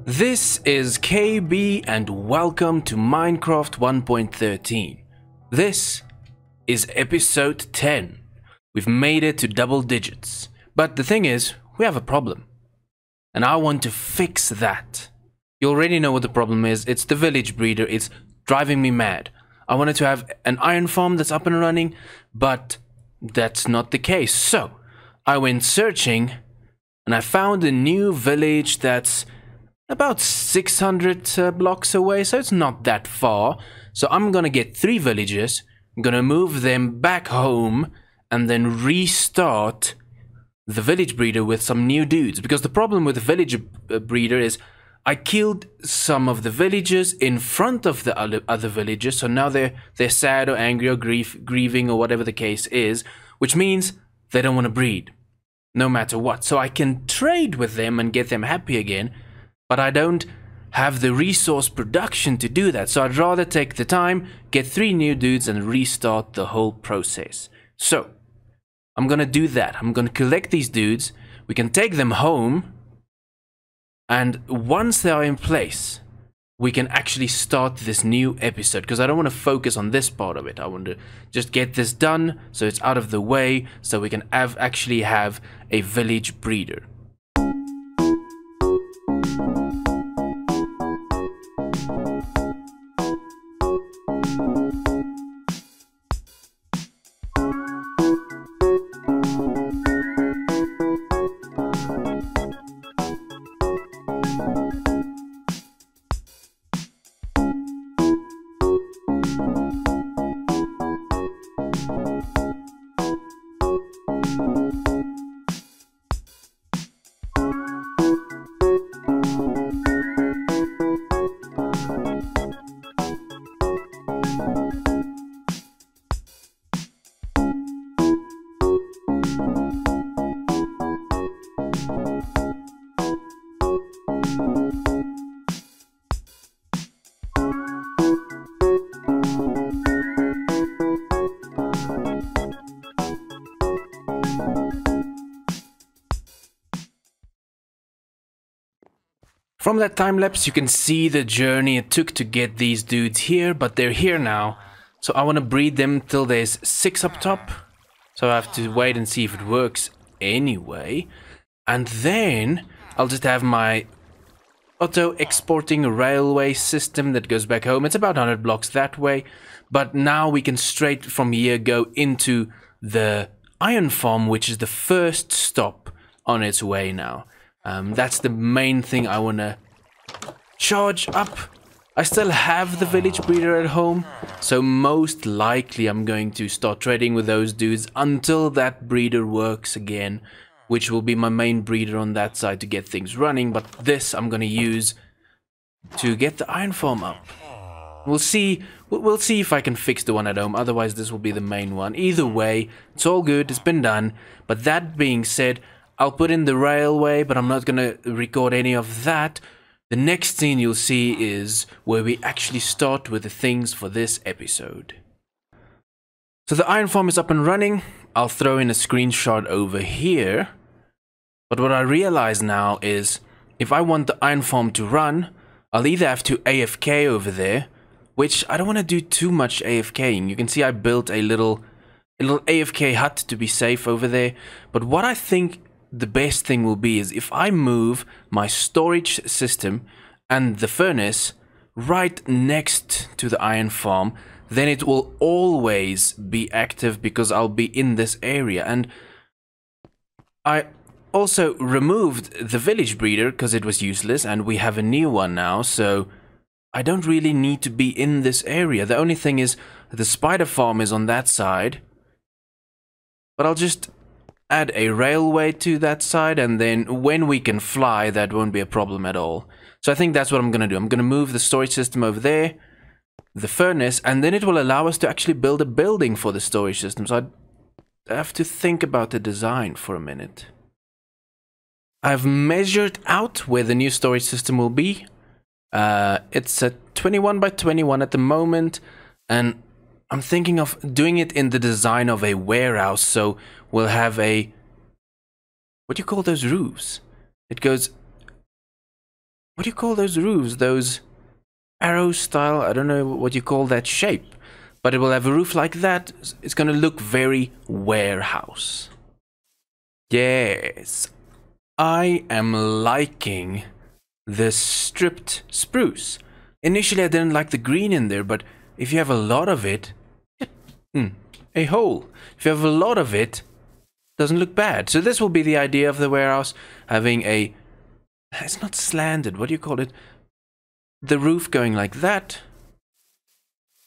This is KB and welcome to Minecraft 1.13. This is episode 10. We've made it to double digits. But the thing is, we have a problem. And I want to fix that. You already know what the problem is. It's the village breeder. It's driving me mad. I wanted to have an iron farm that's up and running, but that's not the case. So, I went searching and I found a new village that's about 600 blocks away, so it's not that far. So I'm gonna get 3 villages, I'm gonna move them back home, and then restart the village breeder with some new dudes. Because the problem with the village breeder is I killed some of the villagers in front of the other villagers, so now they're sad or angry or grieving or whatever the case is, which means they don't want to breed, no matter what. So I can trade with them and get them happy again, but I don't have the resource production to do that. So I'd rather take the time, get 3 new dudes and restart the whole process. So I'm gonna do that. I'm gonna collect these dudes. We can take them home. And once they are in place, we can actually start this new episode. Because I don't want to focus on this part of it. I want to just get this done so it's out of the way. So we can actually have a village breeder. From that time lapse, you can see the journey it took to get these dudes here, but they're here now. So I want to breed them till there's 6 up top. So I have to wait and see if it works anyway. And then I'll just have my auto-exporting railway system that goes back home. It's about 100 blocks that way. But now we can straight from here go into the iron farm, which is the first stop on its way now. That's the main thing I want to charge up. I still have the village breeder at home, so most likely I'm going to start trading with those dudes until that breeder works again, which will be my main breeder on that side to get things running. But this I'm going to use to get the iron farm up. We'll see if I can fix the one at home, otherwise this will be the main one. Either way, it's all good, it's been done. But that being said, I'll put in the railway, but I'm not going to record any of that. The next scene you'll see is where we actually start with the things for this episode. So the iron farm is up and running. I'll throw in a screenshot over here. But what I realize now is if I want the iron farm to run, I'll either have to AFK over there, which I don't want to do too much AFKing. You can see I built a little AFK hut to be safe over there. But what I think the best thing will be is if I move my storage system and the furnace right next to the iron farm, then it will always be active because I'll be in this area. And I also removed the village breeder because it was useless and we have a new one now, so I don't really need to be in this area. The only thing is the spider farm is on that side, but I'll just add a railway to that side, and then when we can fly, that won't be a problem at all. So I think that's what I'm gonna do. I'm gonna move the storage system over there, the furnace, and then it will allow us to actually build a building for the storage system. So I have to think about the design for a minute. I've measured out where the new storage system will be. It's at 21 by 21 at the moment, and I'm thinking of doing it in the design of a warehouse, so we'll have a... What do you call those roofs? It goes... what do you call those roofs? Those arrow style, I don't know what you call that shape. But it will have a roof like that. It's gonna look very warehouse. Yes. I am liking the stripped spruce. Initially I didn't like the green in there, but if you have a lot of it... a hole. If you have a lot of it, doesn't look bad. So this will be the idea of the warehouse, having a... It's not slanted, what do you call it? The roof going like that.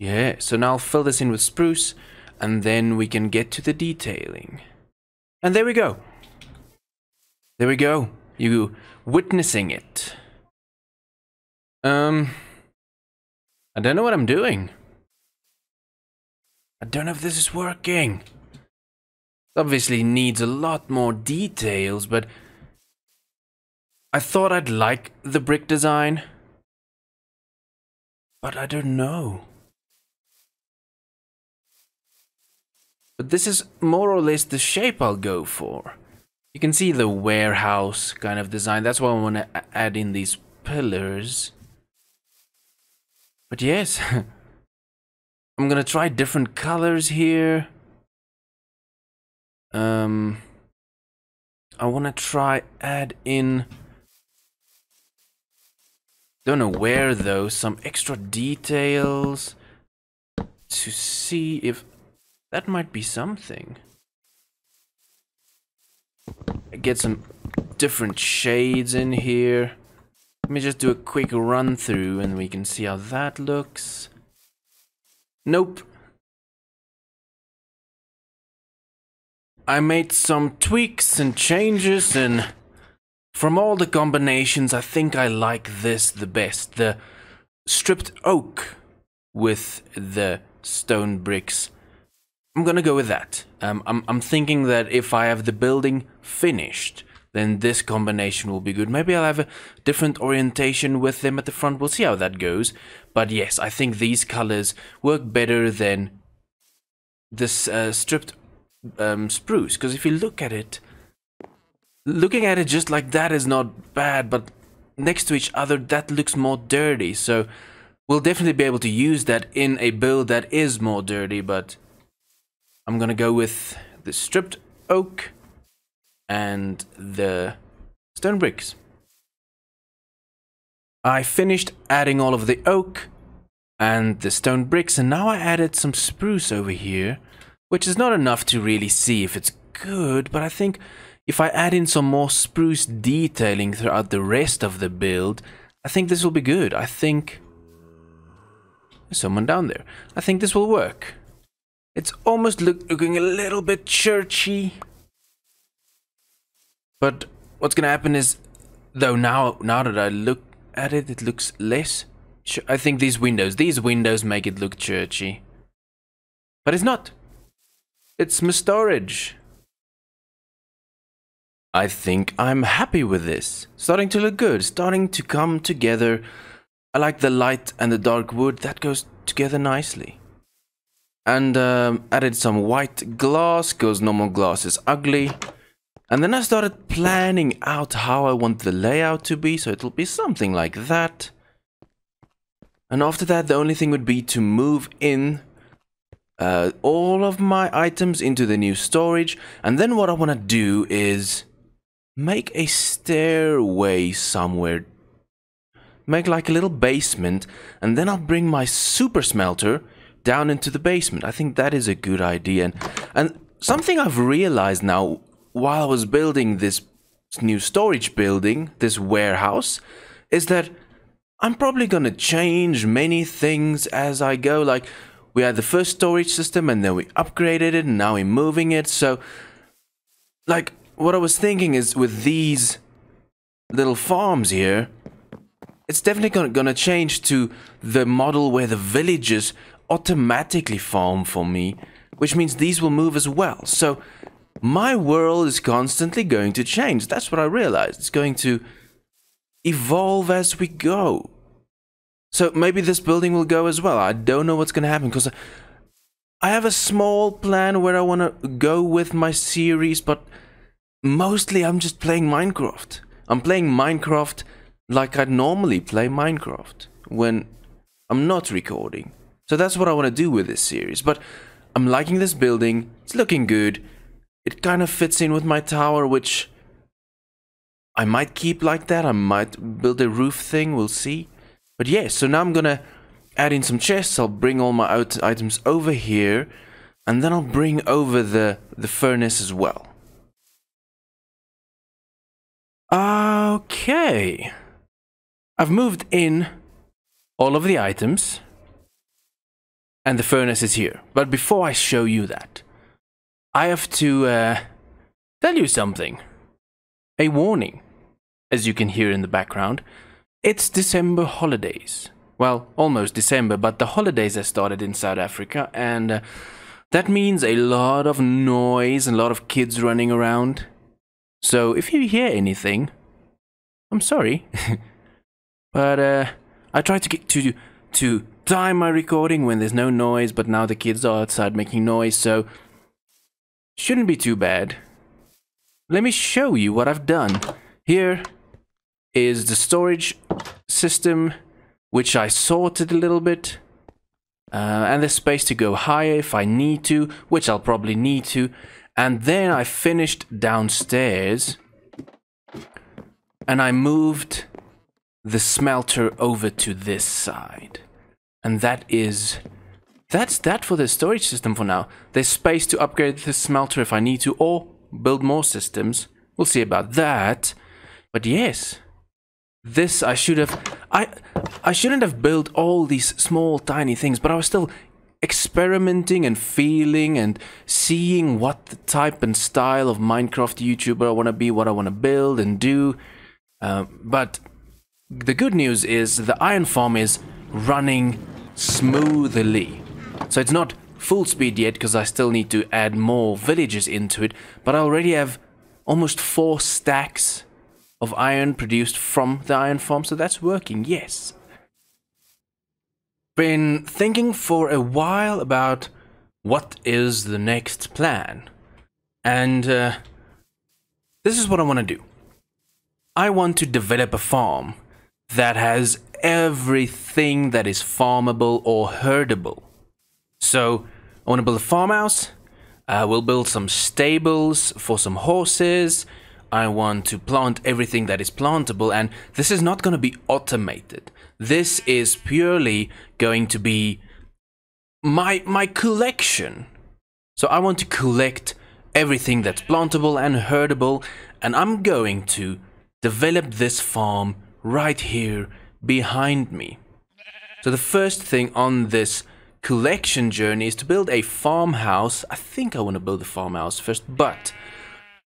Yeah, so now I'll fill this in with spruce, and then we can get to the detailing. And there we go. There we go. You witnessing it. I don't know what I'm doing. I don't know if this is working. Obviously needs a lot more details, but I thought I'd like the brick design. But I don't know. But this is more or less the shape I'll go for. You can see the warehouse kind of design. That's why I want to add in these pillars. But yes, I'm gonna try different colors here. I want to try add in... Don't know where though, some extra details to see if that might be something. Get some different shades in here. Let me just do a quick run through and we can see how that looks. Nope. I made some tweaks and changes, and from all the combinations I think I like this the best. The stripped oak with the stone bricks. I'm gonna go with that. I'm thinking that if I have the building finished, then this combination will be good. Maybe I'll have a different orientation with them at the front. We'll see how that goes. But yes, I think these colors work better than this stripped spruce. Because if you look at it, looking at it just like that is not bad, but next to each other, that looks more dirty. So we'll definitely be able to use that in a build that is more dirty, but I'm gonna go with the stripped oak and the stone bricks. I finished adding all of the oak and the stone bricks, and now I added some spruce over here, which is not enough to really see if it's good, but I think if I add in some more spruce detailing throughout the rest of the build, I think this will be good. I think... There's someone down there. I think this will work. It's almost looking a little bit churchy. But what's gonna happen is, though now that I look at it, it looks less... I think these windows make it look churchy. But it's not. It's my storage. I think I'm happy with this. Starting to look good, starting to come together. I like the light and the dark wood, that goes together nicely. And added some white glass, because normal glass is ugly. And then I started planning out how I want the layout to be, so it'll be something like that. And after that, the only thing would be to move in all of my items into the new storage. And then what I want to do is make a stairway somewhere. Make like a little basement, and then I'll bring my super smelter down into the basement. I think that is a good idea. And something I've realized now while I was building this new storage building, this warehouse, is that I'm probably gonna change many things as I go. Like, we had the first storage system and then we upgraded it and now we're moving it. So, like, what I was thinking is with these little farms here, it's definitely gonna change to the model where the villagers automatically farm for me, which means these will move as well. So my world is constantly going to change. That's what I realized. It's going to evolve as we go. So maybe this building will go as well. I don't know what's going to happen, because I have a small plan where I want to go with my series, but mostly I'm just playing Minecraft. I'm playing Minecraft like I normally play Minecraft when I'm not recording. So that's what I want to do with this series. But I'm liking this building. It's looking good. It kind of fits in with my tower, which I might keep like that. I might build a roof thing. We'll see. But yeah, so now I'm gonna add in some chests. I'll bring all my items over here. And then I'll bring over the furnace as well. Okay. I've moved in all of the items. And the furnace is here. But before I show you that, I have to tell you something. A warning. As you can hear in the background, it's December holidays. Well, almost December, but the holidays have started in South Africa, and that means a lot of noise and a lot of kids running around. So if you hear anything, I'm sorry. But I try to get to time my recording when there's no noise, but now the kids are outside making noise, so shouldn't be too bad. Let me show you what I've done. Here is the storage system, which I sorted a little bit. And there's space to go higher if I need to, which I'll probably need to. And then I finished downstairs. And I moved the smelter over to this side. And that's that for the storage system for now. There's space to upgrade the smelter if I need to, or build more systems. We'll see about that. But yes, this I shouldn't have built all these small tiny things, but I was still experimenting and feeling and seeing what the type and style of Minecraft YouTuber I want to be, what I want to build and do. But the good news is the iron farm is running smoothly. So it's not full speed yet because I still need to add more villages into it, but I already have almost 4 stacks of iron produced from the iron farm, so that's working, yes. Been thinking for a while about what is the next plan. And this is what I want to do. I want to develop a farm that has everything that is farmable or herdable. So I want to build a farmhouse. We'll build some stables for some horses. I want to plant everything that is plantable, and this is not going to be automated. This is purely going to be my collection. So I want to collect everything that's plantable and herdable, and I'm going to develop this farm right here behind me. So the first thing on this collection journey is to build a farmhouse. I think I want to build a farmhouse first, but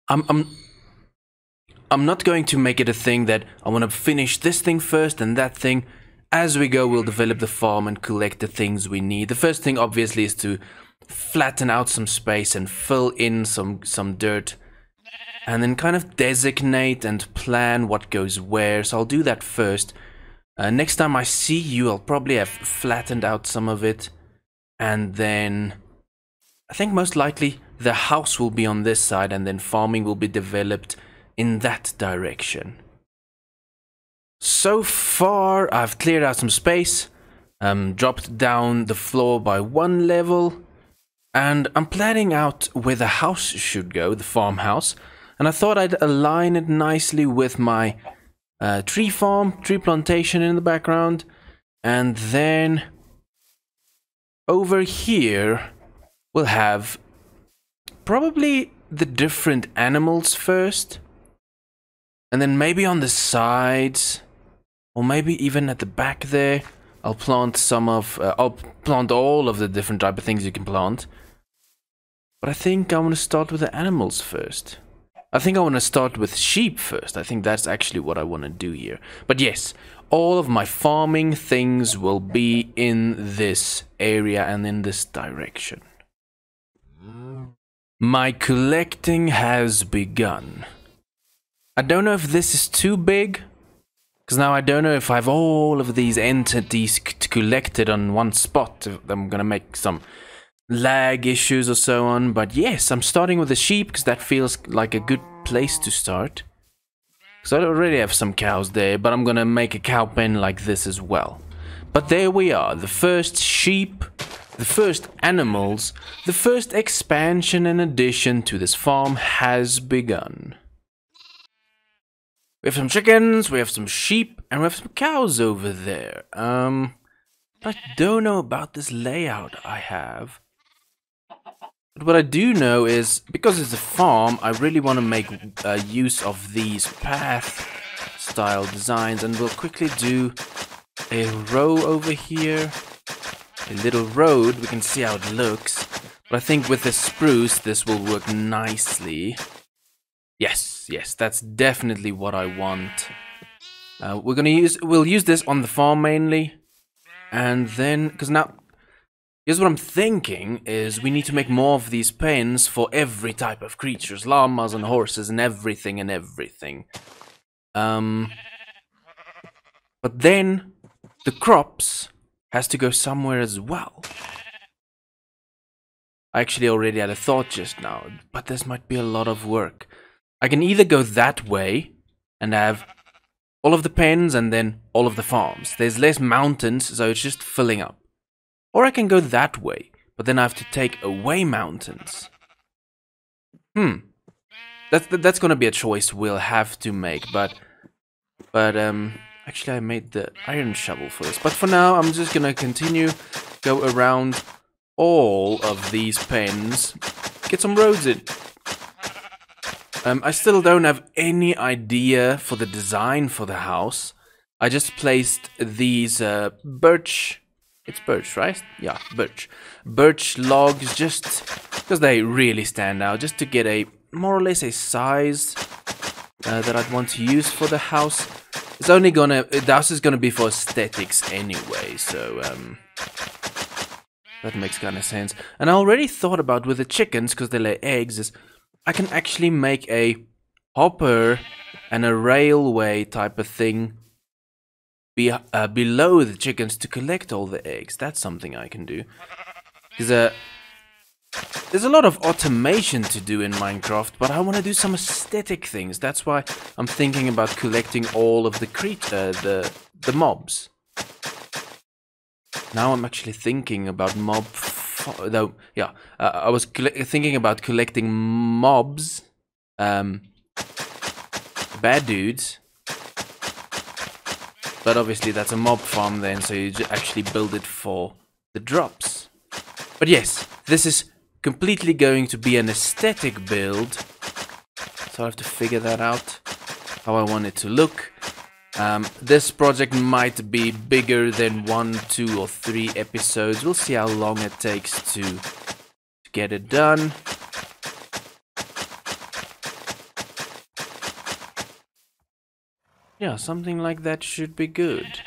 I'm not going to make it a thing that I want to finish this thing first and that thing. As we go, we'll develop the farm and collect the things we need. The first thing, obviously, is to flatten out some space and fill in some dirt. And then kind of designate and plan what goes where. So I'll do that first. Next time I see you, I'll probably have flattened out some of it. And then I think most likely the house will be on this side, and then farming will be developed in that direction. So far, I've cleared out some space, dropped down the floor by 1 level, and I'm planning out where the house should go, the farmhouse. And I thought I'd align it nicely with my tree farm, tree plantation in the background. And then over here, we'll have probably the different animals first. And then maybe on the sides, or maybe even at the back there, I'll plant I'll plant all of the different type of things you can plant. But I think I want to start with the animals first. I think I want to start with sheep first. I think that's actually what I want to do here. But yes, all of my farming things will be in this area and in this direction. My collecting has begun. I don't know if this is too big, because now I don't know if I have all of these entities collected on one spot. I'm gonna make some lag issues or so on, but yes, I'm starting with the sheep because that feels like a good place to start. So I already have some cows there, but I'm gonna make a cow pen like this as well. But there we are, the first sheep, the first animals, the first expansion and addition to this farm has begun. We have some chickens, we have some sheep, and we have some cows over there. I don't know about this layout I have. But what I do know is, because it's a farm, I really want to make use of these path-style designs, and we'll quickly do a row over here, a little road. We can see how it looks, but I think with the spruce this will work nicely. Yes, that's definitely what I want. We'll use this on the farm mainly, and then, because now, here's what I'm thinking is we need to make more of these pens for every type of creatures, llamas and horses and everything and everything. But then the crops has to go somewhere as well. I actually already had a thought just now, but this might be a lot of work. I can either go that way and have all of the pens and then all of the farms. There's less mountains, so it's just filling up. Or I can go that way, but then I have to take away mountains. That's gonna be a choice we'll have to make, but actually I made the iron shovel first. But for now, I'm just gonna continue, go around all of these pens, get some roads in. I still don't have any idea for the design for the house. I just placed these birch... It's birch, right? Yeah, birch. Birch logs, just because they really stand out, just to get a more or less a size that I'd want to use for the house. It's only gonna... The house is gonna be for aesthetics anyway, so that makes kind of sense. And I already thought about with the chickens, because they lay eggs, is I can actually make a hopper and a railway type of thing below the chickens to collect all the eggs. That's something I can do. Because there's a lot of automation to do in Minecraft, but I want to do some aesthetic things. That's why I'm thinking about collecting all of the mobs. Now I'm actually thinking about I was thinking about collecting mobs, bad dudes, but obviously that's a mob farm then, so you actually build it for the drops. But yes, this is completely going to be an aesthetic build, so I have to figure that out, how I want it to look. This project might be bigger than 1, 2, or 3 episodes. We'll see how long it takes to get it done. Yeah, something like that should be good.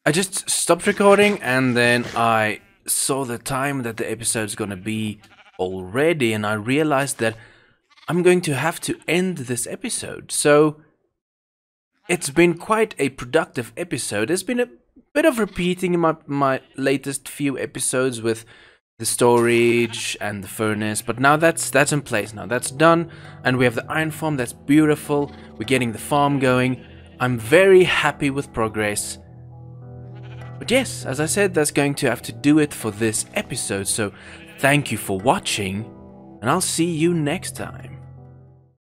I just stopped recording and then I saw the time that the episode's gonna be already, and I realized that I'm going to have to end this episode. So it's been quite a productive episode. There's been a bit of repeating in my latest few episodes with the storage and the furnace, but now that's in place now. That's done, and we have the iron farm. That's beautiful. We're getting the farm going. I'm very happy with progress. But yes, as I said, that's going to have to do it for this episode. So thank you for watching, and I'll see you next time.